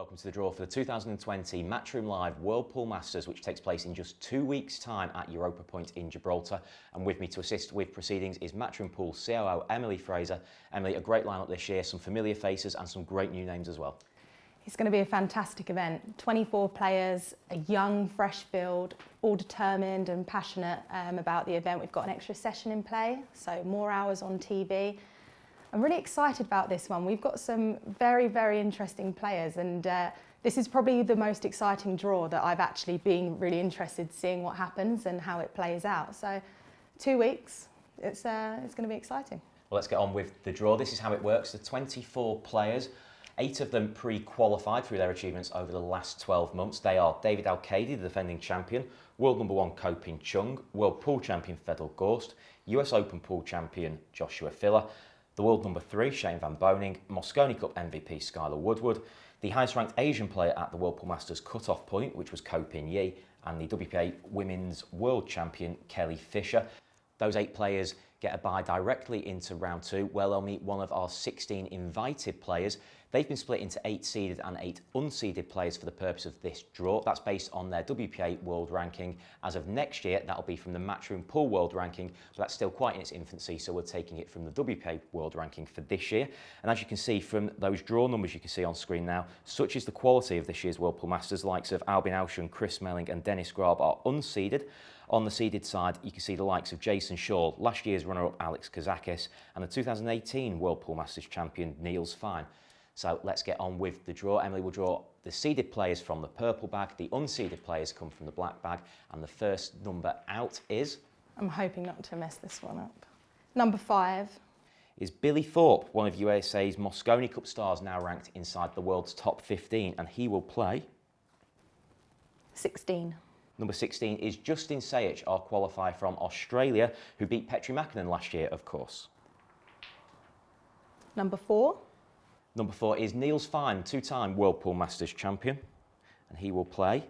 Welcome to the draw for the 2020 Matchroom Live World Pool Masters, which takes place in just 2 weeks' time at Europa Point in Gibraltar. And with me to assist with proceedings is Matchroom Pool COO Emily Fraser. Emily, a great lineup this year, some familiar faces and some great new names as well. It's going to be a fantastic event. 24 players, a young, fresh field, all determined and passionate about the event. We've got an extra session in play, so more hours on TV. I'm really excited about this one. We've got some very, very interesting players, and this is probably the most exciting draw that I've actually been really interested seeing what happens and how it plays out. So 2 weeks, it's going to be exciting. Well, let's get on with the draw. This is how it works. The 24 players, 8 of them pre-qualified through their achievements over the last 12 months. They are David Al-Kaidi, the defending champion, world number 1 Ko Ping Chung, world pool champion Fedor Gorst, US Open pool champion Joshua Filler, the world number 3 Shane Van Boening, Mosconi Cup MVP Skylar Woodward, the highest ranked Asian player at the World Pool Masters cut-off point, which was Ko Ping Yi, and the WPA Women's World Champion Kelly Fisher. Those 8 players get a bye directly into round 2, where they'll meet one of our 16 invited players. They've been split into 8 seeded and 8 unseeded players for the purpose of this draw. That's based on their WPA World Ranking. As of next year, that'll be from the Matchroom Pool World Ranking, but that's still quite in its infancy, so we're taking it from the WPA World Ranking for this year. And as you can see from those draw numbers you can see on screen now, such is the quality of this year's World Pool Masters. The likes of Albin Auschen, Chris Melling and Dennis Grab are unseeded. On the seeded side, you can see the likes of Jason Shaw, last year's runner-up Alex Kazakis, and the 2018 World Pool Masters champion Niels Fine. So let's get on with the draw. Emily will draw the seeded players from the purple bag, the unseeded players come from the black bag, and the first number out is... I'm hoping not to mess this one up. Number 5. Is Billy Thorpe, one of USA's Mosconi Cup stars, now ranked inside the world's top 15, and he will play... 16. Number 16 is Justin Sayich, our qualifier from Australia, who beat Petri Mäkinen last year, of course. Number 4. Number 4 is Niels Fine, 2-time World Pool Masters champion, and he will play...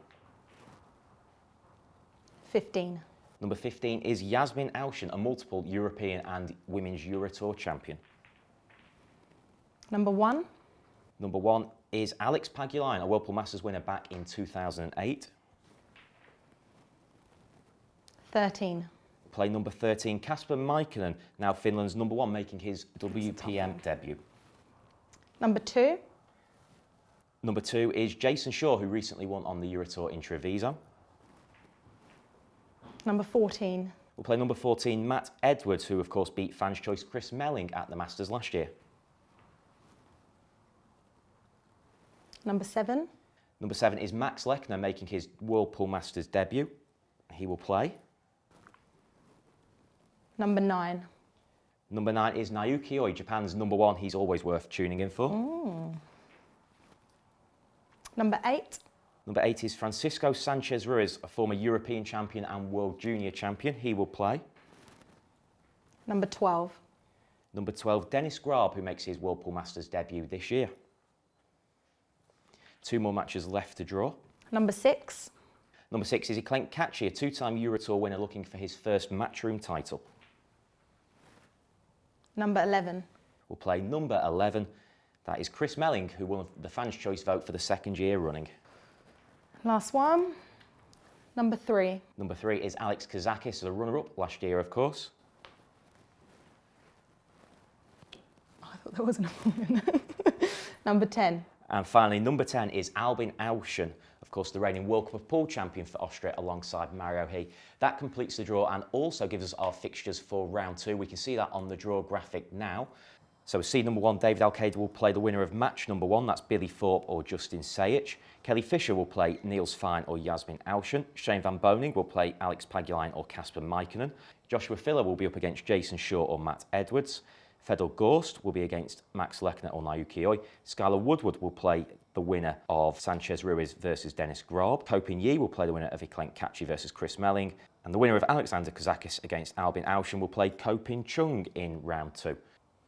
15. Number 15 is Yasmin Elgin, a multiple European and Women's Eurotour champion. Number 1. Number 1 is Alex Pagulayan, a World Pool Masters winner back in 2008. 13. Play number 13, Kasper Mäkinen, now Finland's number 1, making his WPM debut. Number 2. Number 2 is Jason Shaw, who recently won on the Eurotour in Treviso. Number 14. We'll play number 14, Matt Edwards, who of course beat fans' choice Chris Melling at the Masters last year. Number 7. Number 7 is Max Lechner, making his World Pool Masters debut. He will play... Number 9. Number 9 is Naoki Oi, Japan's number 1. He's always worth tuning in for. Number 8. Number 8 is Francisco Sanchez Ruiz, a former European champion and World Junior champion. He will play. Number 12. Number 12, Dennis Grab, who makes his World Pool Masters debut this year. 2 more matches left to draw. Number 6. Number 6 is Iklenk Kachi, a 2-time Eurotour winner looking for his first Matchroom title. Number 11. We'll play number 11. That is Chris Melling, who won the fans' choice vote for the 2nd year running. Last one. Number 3. Number 3 is Alex Kazakis, the runner-up last year, of course. Oh, I thought there was another one. Number 10. And finally, number 10 is Albin Auschen, of course, the reigning World Cup of Pool champion for Austria alongside Mario He. That completes the draw and also gives us our fixtures for round 2. We can see that on the draw graphic now. So seed number 1, David Al-Kaidi will play the winner of match number 1. That's Billy Thorpe or Justin Sayich. Kelly Fisher will play Niels Fine or Yasmin Elgin. Shane Van Boening will play Alex Pagulayan or Kasper Mäkinen. Joshua Filler will be up against Jason Shaw or Matt Edwards. Fedor Gorst will be against Max Lechner or Naoki Oi. Skylar Woodward will play the winner of Sanchez Ruiz versus Dennis Grab. Ko Ping Yi will play the winner of Iklenk Kachi versus Chris Melling. And the winner of Alexander Kazakis against Albin Auschen will play Ko Ping Chung in round 2.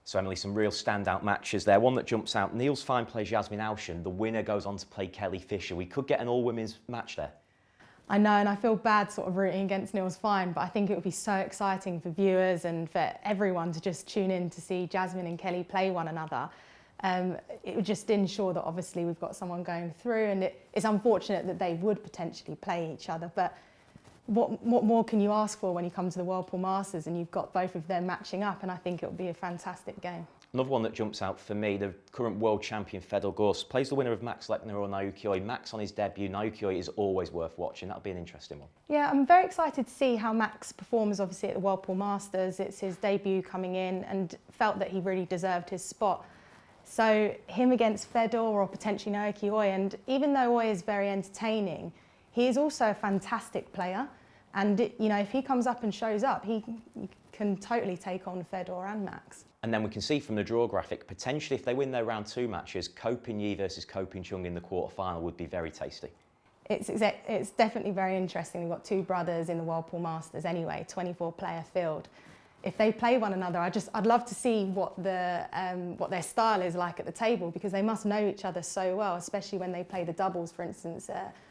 So Emily, some real standout matches there. One that jumps out, Niels Fine plays Yasmin Elgin. The winner goes on to play Kelly Fisher. We could get an all-women's match there. I know, and I feel bad sort of rooting against Niels Fine, but I think it would be so exciting for viewers and for everyone to just tune in to see Yasmin and Kelly play one another. It would just ensure that obviously we've got someone going through, and it's unfortunate that they would potentially play each other, but what more can you ask for when you come to the Whirlpool Masters and you've got both of them matching up, and I think it will be a fantastic game. Another one that jumps out for me, the current world champion Fedor Gors plays the winner of Max Lechner or Naoki Oi. Max on his debut, Naoki Oi is always worth watching. That'll be an interesting one. Yeah, I'm very excited to see how Max performs obviously at the Whirlpool Masters. It's his debut coming in, and felt that he really deserved his spot. So him against Fedor or potentially Naoki Oi, and even though Oi is very entertaining, he is also a fantastic player, and if he comes up and shows up, he can totally take on Fedor and Max. And then we can see from the draw graphic, potentially if they win their round 2 matches, Ko Pin-Yi versus Ko Pin-Chung in the quarter-final would be very tasty. It's definitely very interesting. We've got 2 brothers in the Whirlpool Masters anyway, 24-player field. If they play one another, I'd love to see what their style is like at the table, because they must know each other so well, especially when they play the doubles, for instance,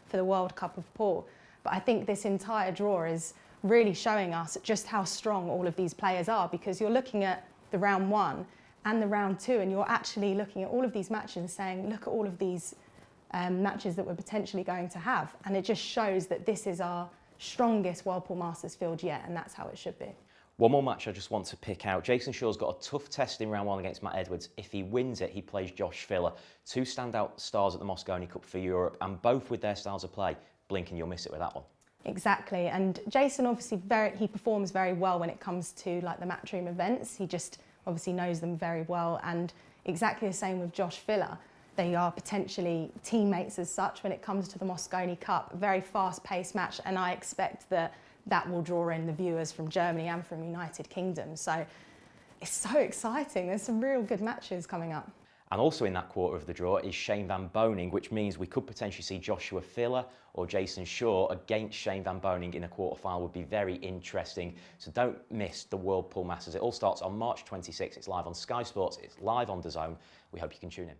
for the World Cup of Pool. But I think this entire draw is really showing us just how strong all of these players are, because you're looking at the round 1 and the round 2, and you're actually looking at all of these matches and saying, look at all of these matches that we're potentially going to have. And it just shows that this is our strongest Whirlpool Masters field yet, and that's how it should be. One more match I just want to pick out. Jason Shaw's got a tough test in round 1 against Matt Edwards. If he wins it, he plays Josh Filler. 2 standout stars at the Mosconi Cup for Europe, and both with their styles of play. Blink and you'll miss it with that one. Exactly, and Jason obviously he performs very well when it comes to like the Matchroom events. He just obviously knows them very well, and exactly the same with Josh Filler. They are potentially teammates as such when it comes to the Mosconi Cup. A very fast-paced match, and I expect that will draw in the viewers from Germany and from United Kingdom. So it's so exciting. There's some real good matches coming up. And also in that quarter of the draw is Shane Van Boening, which means we could potentially see Joshua Filler or Jason Shaw against Shane Van Boening in a quarter-final. Would be very interesting. So don't miss the Whirlpool Masters. It all starts on March 26th. It's live on Sky Sports. It's live on DAZN. We hope you can tune in.